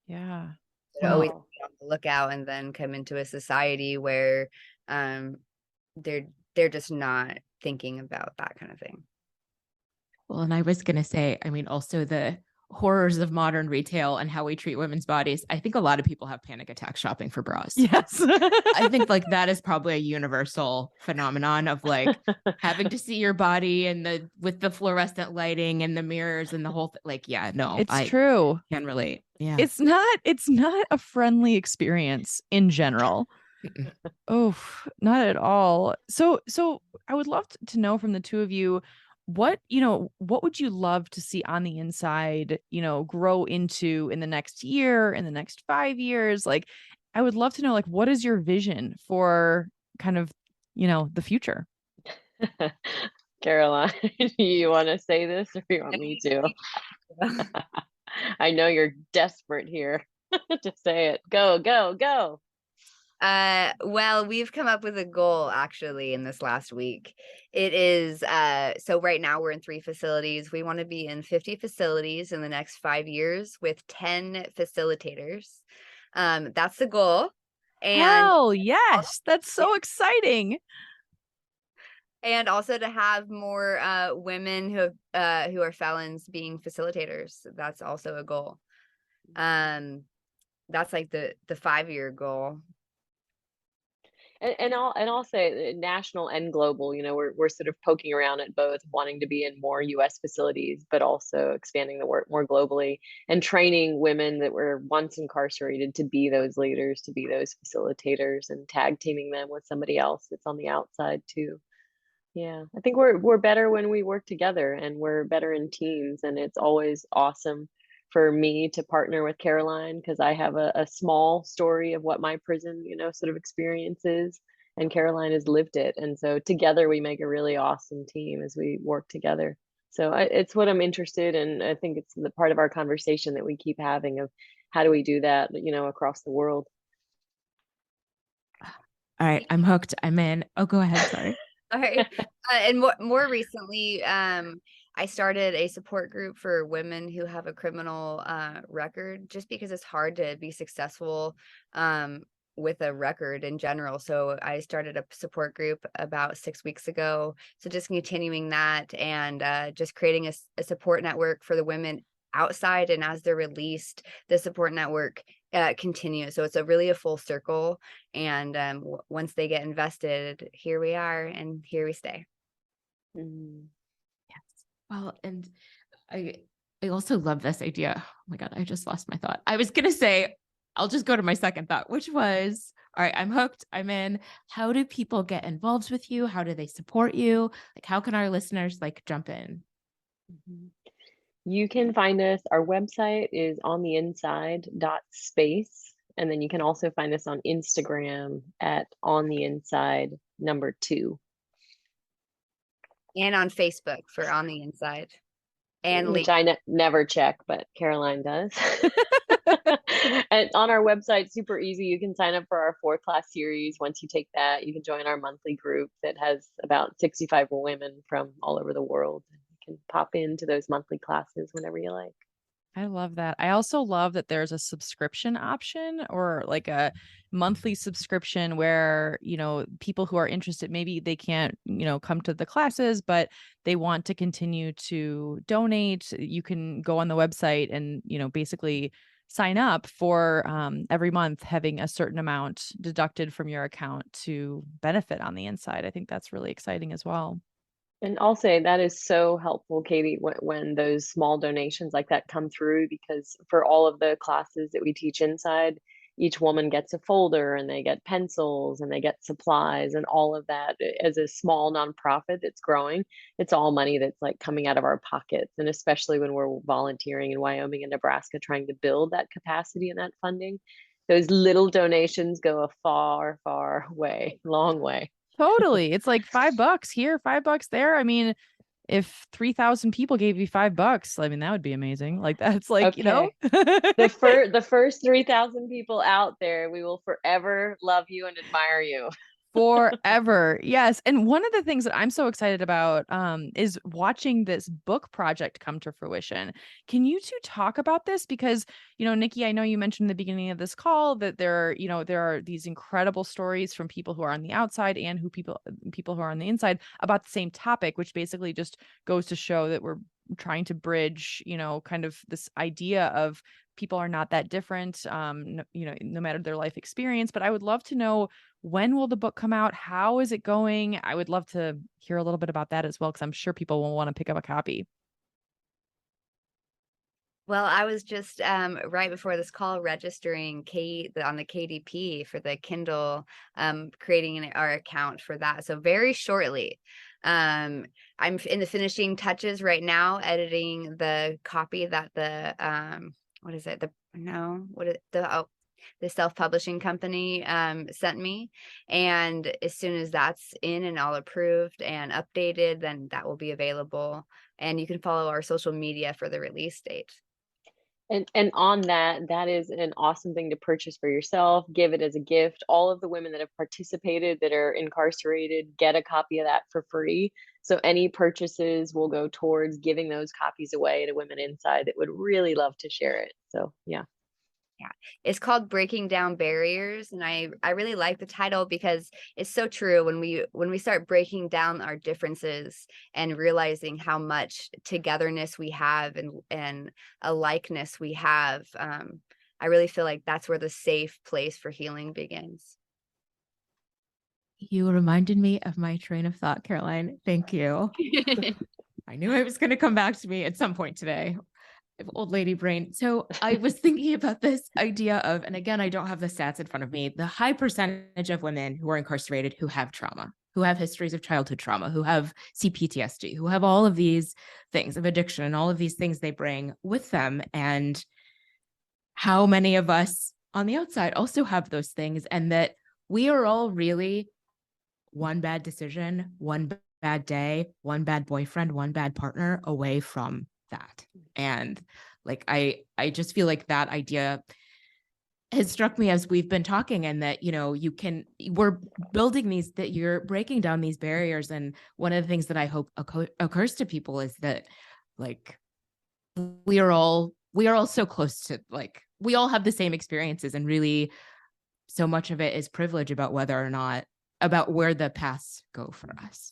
Speaker 1: Yeah.
Speaker 3: To always
Speaker 4: Wow.
Speaker 3: be on the lookout, and then come into a society where um they're just not thinking about that kind of thing.
Speaker 2: Well, and I was going to say, I mean, also the horrors of modern retail and how we treat women's bodies, I think a lot of people have panic attacks shopping for bras.
Speaker 1: Yes.
Speaker 2: I think like that is probably a universal phenomenon of like having to see your body and with the fluorescent lighting and the mirrors and the whole like, yeah, no,
Speaker 1: It's
Speaker 2: I
Speaker 1: true.
Speaker 2: can relate. Yeah.
Speaker 1: It's not a friendly experience in general.
Speaker 2: Mm-mm.
Speaker 1: Oh, not at all. So I would love to know from the two of you, what would you love to see on the inside, grow into in the next year, in the next 5 years? Like, I would love to know, like, what is your vision for kind of, the future?
Speaker 4: Caroline, you want to say this or you want me to? I know you're desperate here to say it. Go, go, go.
Speaker 3: Well, we've come up with a goal actually in this last week. It is so right now we're in 3 facilities. We want to be in 50 facilities in the next 5 years with 10 facilitators. That's the goal. And
Speaker 1: Hell yes, that's so exciting.
Speaker 3: and also to have more women who are felons being facilitators. That's also a goal. That's like the 5-year goal.
Speaker 4: And I'll say national and global, we're sort of poking around at both, wanting to be in more US facilities, but also expanding the work more globally and training women that were once incarcerated to be those leaders, to be those facilitators, and tag teaming them with somebody else that's on the outside too. Yeah, I think we're better when we work together, and we're better in teams, and it's always awesome for me to partner with Caroline because I have a small story of what my prison, sort of experience is, and Caroline has lived it, and so together we make a really awesome team as we work together. So it's what I'm interested in. I think it's the part of our conversation that we keep having of how do we do that, across the world.
Speaker 2: All right. I'm hooked. I'm in. Oh, go ahead. Sorry.
Speaker 3: All right. And more recently, I started a support group for women who have a criminal record, just because it's hard to be successful with a record in general. So I started a support group about 6 weeks ago. So just continuing that and just creating a support network for the women outside, and as they're released, the support network continues. So it's a full circle. And once they get invested, here we are and here we stay.
Speaker 4: Mm.
Speaker 2: Yes. Well, and I also love this idea. Oh my God, I just lost my thought. I was gonna say, I'll just go to my second thought, which was, all right, I'm hooked. I'm in. How do people get involved with you? How do they support you? Like, how can our listeners like jump in?
Speaker 4: Mhm. You can find us. Our website is ontheinside.space. And then you can also find us on Instagram at ontheinside2.
Speaker 3: And on Facebook for On the Inside. And
Speaker 4: Which I never check, but Caroline does. And on our website, super easy. You can sign up for our 4-class series. Once you take that, you can join our monthly group that has about 65 women from all over the world. You can pop into those monthly classes whenever you like.
Speaker 1: I love that. I also love that there's a subscription option, or like a monthly subscription where, people who are interested, maybe they can't, come to the classes, but they want to continue to donate. You can go on the website and, basically sign up for every month having a certain amount deducted from your account to benefit On the Inside. I think that's really exciting as well.
Speaker 4: And I'll say that is so helpful, Katie, when those small donations like that come through, because for all of the classes that we teach inside, each woman gets a folder and they get pencils and they get supplies and all of that. As a small nonprofit that's growing, it's all money that's like coming out of our pockets. And especially when we're volunteering in Wyoming and Nebraska, trying to build that capacity and that funding, those little donations go a far, far way, long way.
Speaker 1: Totally. It's like $5 here, $5 there. I mean, if 3,000 people gave you $5, I mean, that would be amazing. Like, that's like,
Speaker 4: Okay. The first 3,000 people out there, we will forever love you and admire you.
Speaker 1: Forever. Yes. And one of the things that I'm so excited about is watching this book project come to fruition. Can you two talk about this? Because, Nikki, I know you mentioned in the beginning of this call that there are these incredible stories from people who are on the outside and people who are on the inside about the same topic, which basically just goes to show that we're trying to bridge, kind of this idea of people are not that different, no matter their life experience. But I would love to know, when will the book come out? How is it going? I would love to hear a little bit about that as well, because I'm sure people will want to pick up a copy.
Speaker 3: Well, I was just right before this call registering on the KDP for the Kindle, creating our account for that. So very shortly. I'm in the finishing touches right now, editing the copy that what is it? The self-publishing company sent me. And as soon as that's in and all approved and updated, then that will be available. And you can follow our social media for the release date.
Speaker 4: And on that is an awesome thing to purchase for yourself, give it as a gift. All of the women that have participated that are incarcerated get a copy of that for free. So any purchases will go towards giving those copies away to women inside that would really love to share it. So yeah.
Speaker 3: Yeah, it's called Breaking Down Barriers, and I really like the title because it's so true. When we start breaking down our differences and realizing how much togetherness we have and a likeness we have, I really feel like that's where the safe place for healing begins.
Speaker 2: You reminded me of my train of thought, Caroline. Thank you. I knew it was going to come back to me at some point today. Old lady brain. So I was thinking about this idea of, and again, I don't have the stats in front of me, the high percentage of women who are incarcerated who have trauma, who have histories of childhood trauma, who have CPTSD, who have all of these things of addiction and all of these things they bring with them. And how many of us on the outside also have those things, and that we are all really one bad decision, one bad day, one bad boyfriend, one bad partner away from that. And like I just feel like that idea has struck me as we've been talking, and that we're building these, that you're breaking down these barriers. And one of the things that I hope occurs to people is that like we are all so close to, like, we all have the same experiences, and really so much of it is privilege about where the paths go for us.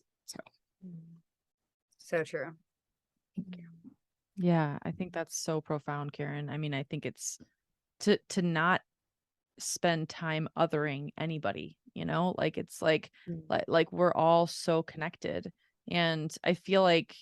Speaker 3: So true.
Speaker 1: Yeah, I think that's so profound, Karen. I mean, I think it's to not spend time othering anybody, like it's like we're all so connected. And I feel like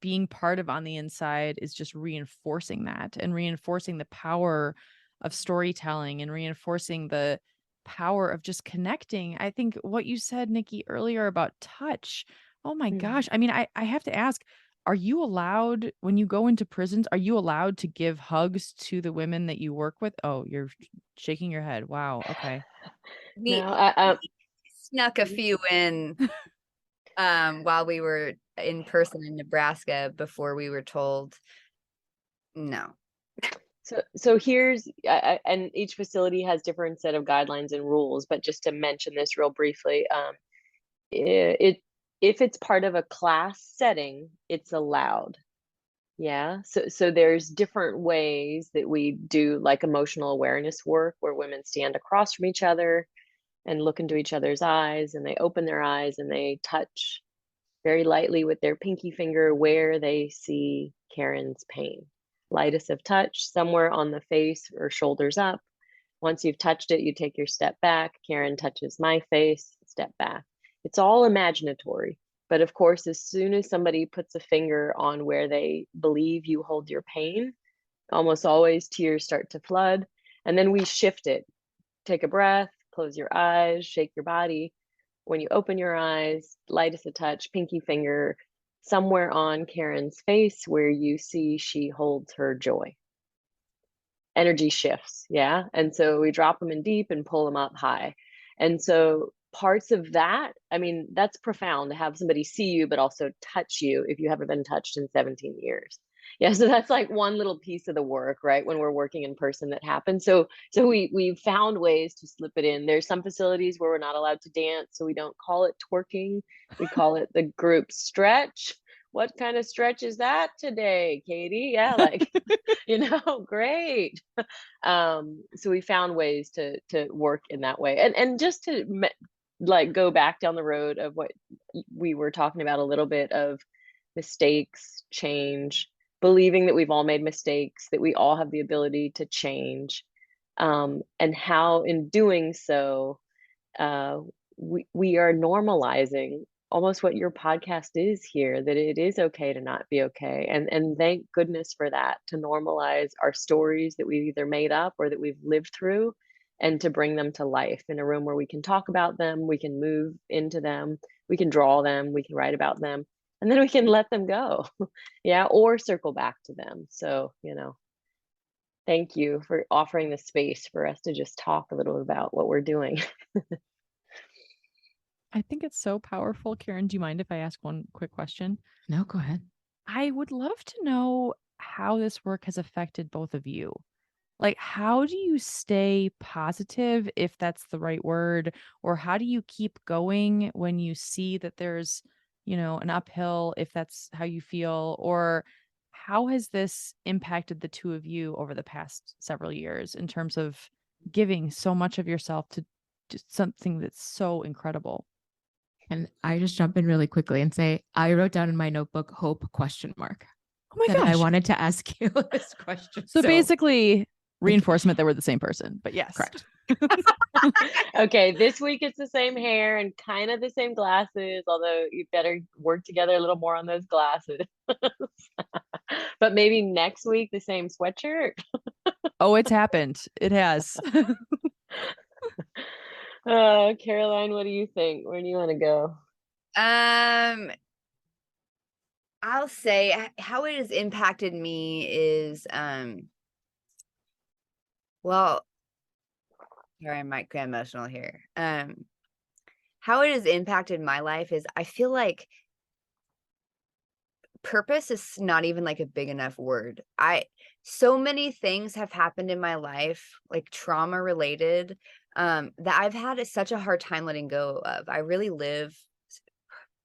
Speaker 1: being part of On the Inside is just reinforcing that, and reinforcing the power of storytelling, and reinforcing the power of just connecting. I think what you said, Nikki, earlier about touch. Oh my gosh. I mean, I have to ask, are you allowed, when you go into prisons, are you allowed to give hugs to the women that you work with? Oh, you're shaking your head. Wow. Okay.
Speaker 3: We
Speaker 4: No,
Speaker 3: snuck a few in while we were in person in Nebraska before we were told no.
Speaker 4: So here's, and each facility has different set of guidelines and rules, but just to mention this real briefly, if it's part of a class setting, it's allowed. Yeah. So there's different ways that we do like emotional awareness work, where women stand across from each other and look into each other's eyes, and they open their eyes and they touch very lightly with their pinky finger where they see Karen's pain. Lightest of touch, somewhere on the face or shoulders up. Once you've touched it, you take your step back. Karen touches my face, step back. It's all imaginatory. But of course, as soon as somebody puts a finger on where they believe you hold your pain, almost always tears start to flood. And then we shift it. Take a breath, close your eyes, shake your body. When you open your eyes, lightest of touch, pinky finger, somewhere on Karen's face where you see she holds her joy. Energy shifts, yeah? And so we drop them in deep and pull them up high. And so parts of that, I mean, that's profound to have somebody see you, but also touch you if you haven't been touched in 17 years. Yeah, so that's like one little piece of the work, right? When we're working in person, that happens. So we've found ways to slip it in. There's some facilities where we're not allowed to dance, so we don't call it twerking. We call it the group stretch. What kind of stretch is that today, Katie? Yeah, like, great. So we found ways to work in that way. And just to like go back down the road of what we were talking about a little bit of mistakes, change, believing that we've all made mistakes, that we all have the ability to change, and how in doing so, uh, we are normalizing almost what your podcast is here, that it is okay to not be okay. And thank goodness for that, to normalize our stories that we've either made up or that we've lived through, and to bring them to life in a room where we can talk about them, we can move into them, we can draw them, we can write about them, and then we can let them go. Yeah, or circle back to them. So, thank you for offering the space for us to just talk a little about what we're doing.
Speaker 1: I think it's so powerful. Karen, do you mind if I ask one quick question?
Speaker 2: No, go ahead.
Speaker 1: I would love to know how this work has affected both of you. Like, how do you stay positive, if that's the right word, or how do you keep going when you see that there's, an uphill, if that's how you feel, or how has this impacted the two of you over the past several years in terms of giving so much of yourself to just something that's so incredible?
Speaker 2: And I just jump in really quickly and say, I wrote down in my notebook, hope question mark,
Speaker 1: Oh my
Speaker 2: that I
Speaker 1: gosh.
Speaker 2: wanted to ask you this question.
Speaker 1: So basically, reinforcement that we're the same person, but yes.
Speaker 2: Correct.
Speaker 4: Okay, this week it's the same hair and kind of the same glasses, although you better work together a little more on those glasses. But maybe next week the same sweatshirt.
Speaker 1: Oh, it's happened. It has.
Speaker 4: Caroline, what do you think? Where do you want to go?
Speaker 3: I'll say how it has impacted me is, well, sorry, I might get emotional here. How it has impacted my life is I feel like purpose is not even like a big enough word. So many things have happened in my life, like trauma related, that I've had such a hard time letting go of. I really live,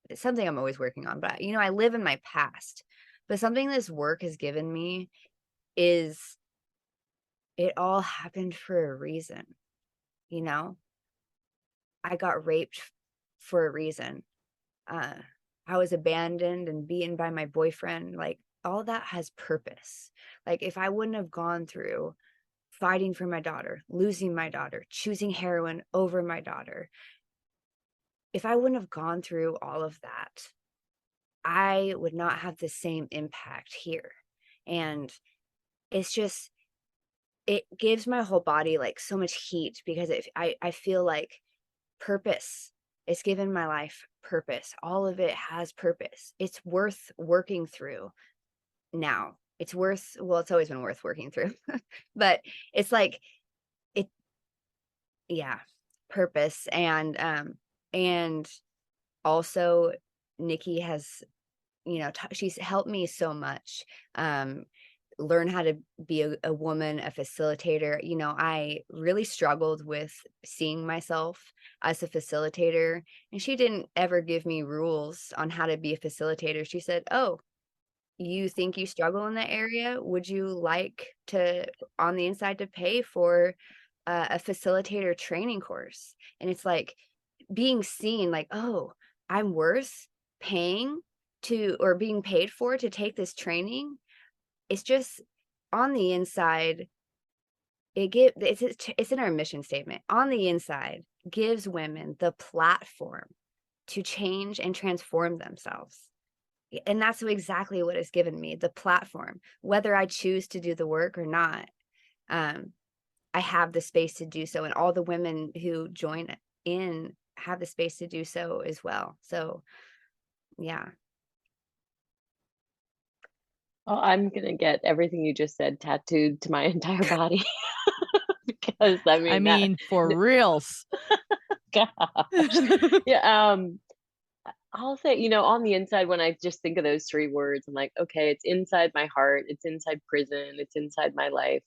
Speaker 3: it's something I'm always working on, but I live in my past. But something this work has given me is it all happened for a reason, you know? I got raped for a reason. Uh, I was abandoned and beaten by my boyfriend. Like, all that has purpose. Like, if I wouldn't have gone through fighting for my daughter, losing my daughter, choosing heroin over my daughter, if I wouldn't have gone through all of that, I would not have the same impact here. And it's just, it gives my whole body like so much heat, because I feel like purpose. It's given my life purpose. All of it has purpose. It's worth working through now. It's always been worth working through, but it's like it, yeah, purpose. And also Nikki has, she's helped me so much. Learn how to be a woman, a facilitator. I really struggled with seeing myself as a facilitator, and she didn't ever give me rules on how to be a facilitator. She said, "Oh, you think you struggle in that area? Would you like to, on the inside, to pay for a facilitator training course?" And it's like being seen, like, oh, I'm worth paying to, or being paid for, to take this training. It's just, on the inside, it's in our mission statement. On the inside, gives women the platform to change and transform themselves. And that's exactly what it's given me, the platform. Whether I choose to do the work or not, I have the space to do so, and all the women who join in have the space to do so as well. So, yeah.
Speaker 4: Oh, I'm gonna get everything you just said tattooed to my entire body. Because
Speaker 1: I mean, for reals.
Speaker 4: gosh. Yeah, I'll say, on the inside, when I just think of those three words, I'm like, okay, it's inside my heart, it's inside prison, it's inside my life.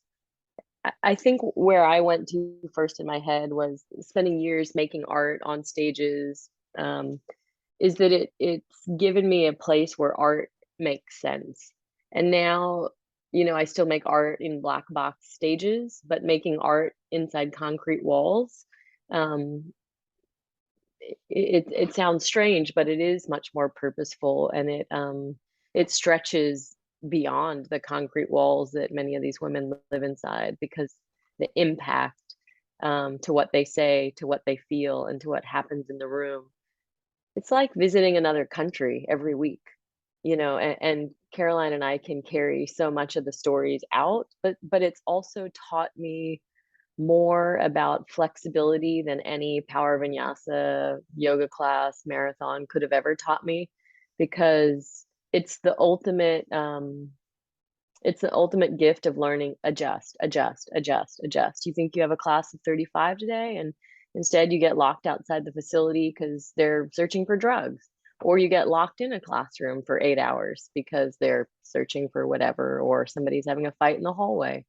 Speaker 4: I think where I went to first in my head was spending years making art on stages. Is that it's given me a place where art makes sense. And now, I still make art in black box stages, but making art inside concrete walls, um, it sounds strange, but it is much more purposeful, and it stretches beyond the concrete walls that many of these women live inside, because the impact to what they say, to what they feel, and to what happens in the room. It's like visiting another country every week, and Caroline and I can carry so much of the stories out, but it's also taught me more about flexibility than any power vinyasa, yoga class, marathon could have ever taught me, because it's the ultimate gift of learning. Adjust, adjust, adjust, adjust. You think you have a class of 35 today, and instead you get locked outside the facility because they're searching for drugs, or you get locked in a classroom for 8 hours because they're searching for whatever, or somebody's having a fight in the hallway,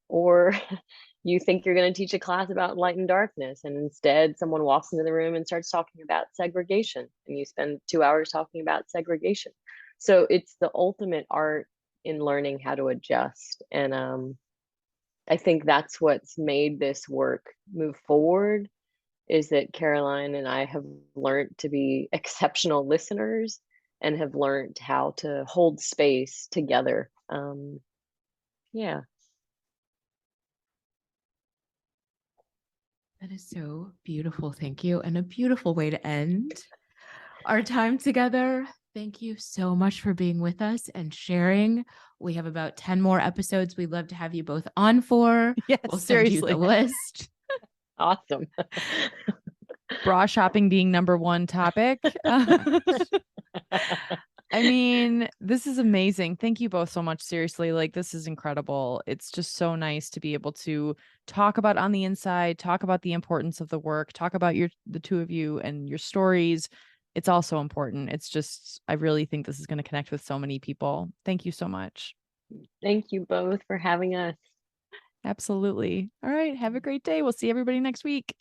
Speaker 4: or you think you're going to teach a class about light and darkness, and instead someone walks into the room and starts talking about segregation, and you spend 2 hours talking about segregation. So it's the ultimate art in learning how to adjust. And I think that's what's made this work move forward, is that Caroline and I have learned to be exceptional listeners and have learned how to hold space together. Yeah.
Speaker 2: That is so beautiful. Thank you. And a beautiful way to end our time together. Thank you so much for being with us and sharing. We have about 10 more episodes we'd love to have you both on for.
Speaker 1: Yes,
Speaker 2: We'll send you the
Speaker 1: seriously.
Speaker 2: list.
Speaker 4: Awesome.
Speaker 1: Bra shopping being number one topic. I mean, this is amazing. Thank you both so much. Seriously, like, this is incredible. It's just so nice to be able to talk about On the Inside, talk about the importance of the work, talk about the two of you and your stories. It's all so important. It's just, I really think this is going to connect with so many people. Thank you so much.
Speaker 4: Thank you both for having us.
Speaker 1: Absolutely. All right. Have a great day. We'll see everybody next week.